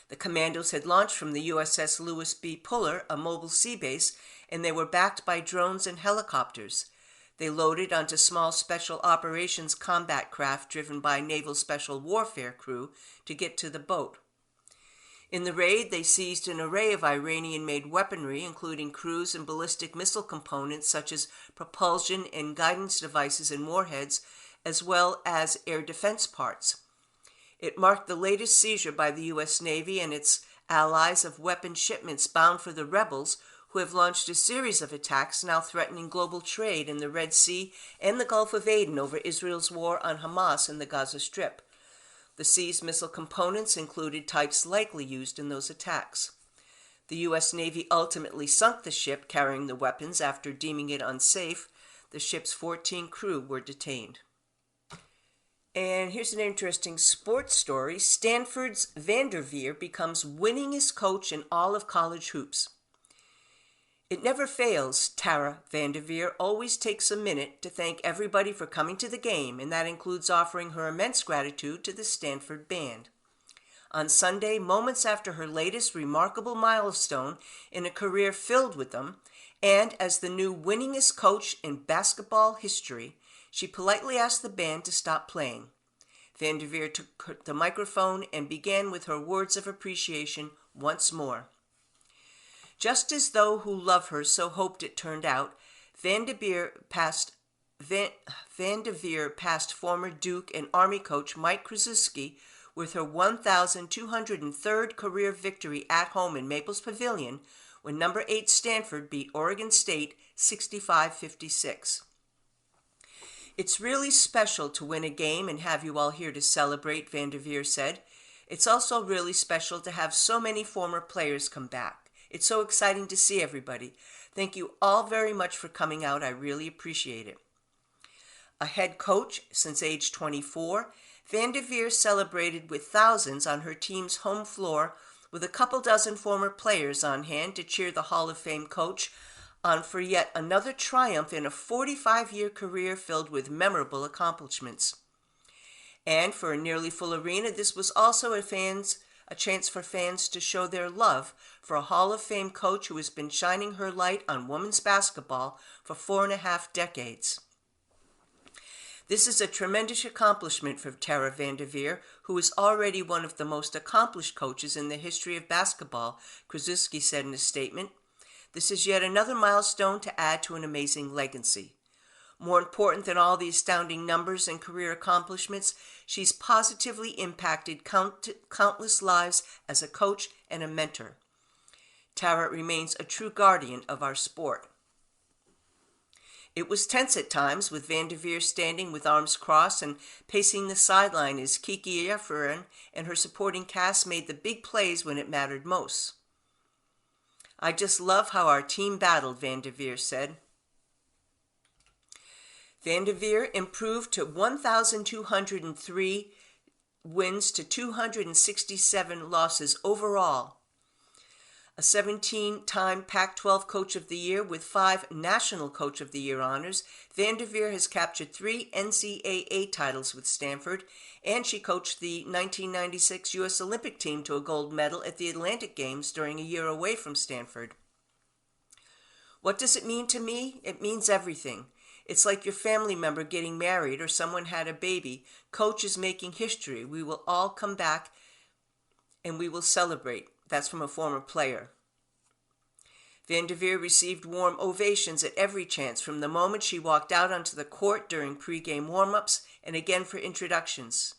The commandos had launched from the USS Lewis B. Puller, a mobile sea base, and they were backed by drones and helicopters. They loaded onto small special operations combat craft driven by Naval Special Warfare crew to get to the boat. In the raid, they seized an array of Iranian-made weaponry, including cruise and ballistic missile components such as propulsion and guidance devices and warheads, as well as air defense parts. It marked the latest seizure by the U.S. Navy and its allies of weapon shipments bound for the rebels, who have launched a series of attacks now threatening global trade in the Red Sea and the Gulf of Aden over Israel's war on Hamas in the Gaza Strip. The seized missile components included types likely used in those attacks. The U.S. Navy ultimately sunk the ship carrying the weapons after deeming it unsafe. The ship's 14 crew were detained. And here's an interesting sports story. Stanford's Vanderveer becomes winningest coach in all of college hoops. It never fails, Tara Vanderveer always takes a minute to thank everybody for coming to the game, and that includes offering her immense gratitude to the Stanford band. On Sunday, moments after her latest remarkable milestone in a career filled with them, and as the new winningest coach in basketball history, she politely asked the band to stop playing. Vanderveer took the microphone and began with her words of appreciation once more. Just as those who love her so hoped it turned out, Vanderveer passed former Duke and Army coach Mike Krzyzewski with her 1,203rd career victory at home in Maples Pavilion when number 8 Stanford beat Oregon State 65-56. It's really special to win a game and have you all here to celebrate, Vanderveer said. It's also really special to have so many former players come back. It's so exciting to see everybody. Thank you all very much for coming out. I really appreciate it. A head coach since age 24, Vanderveer celebrated with thousands on her team's home floor with a couple dozen former players on hand to cheer the Hall of Fame coach on for yet another triumph in a 45-year career filled with memorable accomplishments. And for a nearly full arena, this was also a chance for fans to show their love for a Hall of Fame coach who has been shining her light on women's basketball for 4.5 decades. This is a tremendous accomplishment for Tara Vanderveer, who is already one of the most accomplished coaches in the history of basketball, Krzyzewski said in a statement. This is yet another milestone to add to an amazing legacy. More important than all the astounding numbers and career accomplishments, she's positively impacted countless lives as a coach and a mentor. Tara remains a true guardian of our sport. It was tense at times, with Vanderveer standing with arms crossed and pacing the sideline as Kiki Eferen and her supporting cast made the big plays when it mattered most. I just love how our team battled, Vanderveer said. Vanderveer improved to 1,203 wins to 267 losses overall. A 17-time Pac-12 Coach of the Year with 5 National Coach of the Year honors, Vanderveer has captured 3 NCAA titles with Stanford, and she coached the 1996 U.S. Olympic team to a gold medal at the Atlantic Games during a year away from Stanford. What does it mean to me? It means everything. It's like your family member getting married or someone had a baby. Coach is making history. We will all come back and we will celebrate. That's from a former player. Van der Veer received warm ovations at every chance from the moment she walked out onto the court during pregame warm-ups and again for introductions.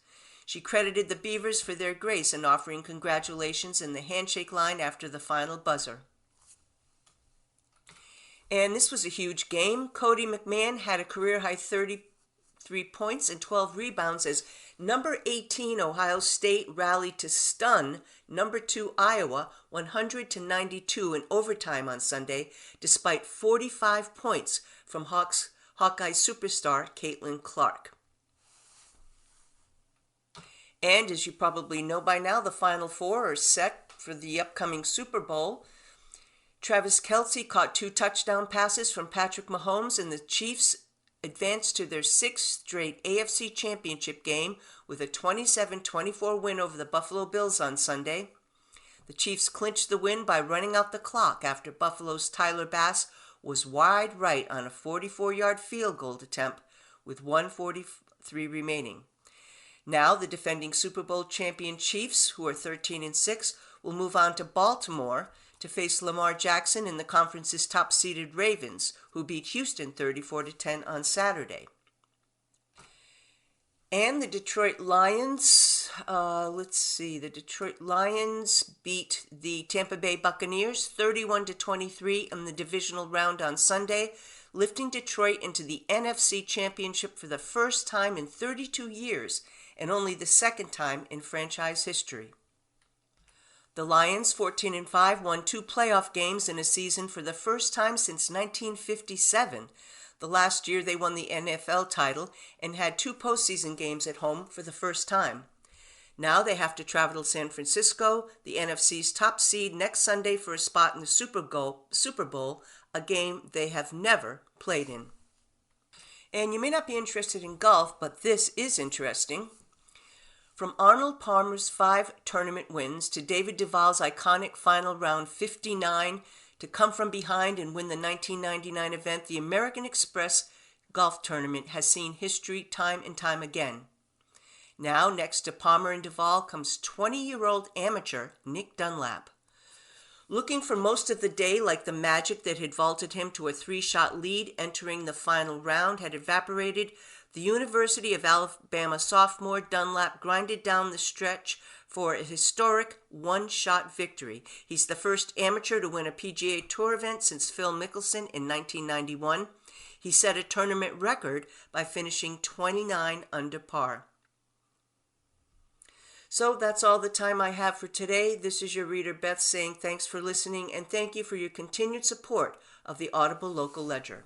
She credited the Beavers for their grace in offering congratulations in the handshake line after the final buzzer. And this was a huge game. Cody McMahon had a career-high 33 points and 12 rebounds as number 18 Ohio State rallied to stun number 2 Iowa 100-92 in overtime on Sunday, despite 45 points from Hawkeye superstar Caitlin Clark. And as you probably know by now, the Final Four are set for the upcoming Super Bowl. Travis Kelce caught 2 touchdown passes from Patrick Mahomes, and the Chiefs advanced to their 6th straight AFC Championship game with a 27-24 win over the Buffalo Bills on Sunday. The Chiefs clinched the win by running out the clock after Buffalo's Tyler Bass was wide right on a 44-yard field goal attempt with 1:43 remaining. Now the defending Super Bowl champion Chiefs, who are 13-6, will move on to Baltimore to face Lamar Jackson in the conference's top-seeded Ravens, who beat Houston 34-10 on Saturday. And the Detroit Lions, the Detroit Lions beat the Tampa Bay Buccaneers 31-23 in the divisional round on Sunday, lifting Detroit into the NFC Championship for the first time in 32 years and only the second time in franchise history. The Lions, 14-5, won 2 playoff games in a season for the first time since 1957. The last year they won the NFL title and had 2 postseason games at home for the first time. Now they have to travel to San Francisco, the NFC's top seed, next Sunday for a spot in the Super Bowl, a game they have never played in. And you may not be interested in golf, but this is interesting. From Arnold Palmer's 5 tournament wins to David Duval's iconic final round 59 to come from behind and win the 1999 event, the American Express Golf Tournament has seen history time and time again. Now, next to Palmer and Duval comes 20-year-old amateur Nick Dunlap. Looking for most of the day like the magic that had vaulted him to a 3-shot lead entering the final round had evaporated, the University of Alabama sophomore Dunlap grinded down the stretch for a historic 1-shot victory. He's the first amateur to win a PGA Tour event since Phil Mickelson in 1991. He set a tournament record by finishing 29 under par. So that's all the time I have for today. This is your reader Beth saying thanks for listening and thank you for your continued support of the Audible Local Ledger.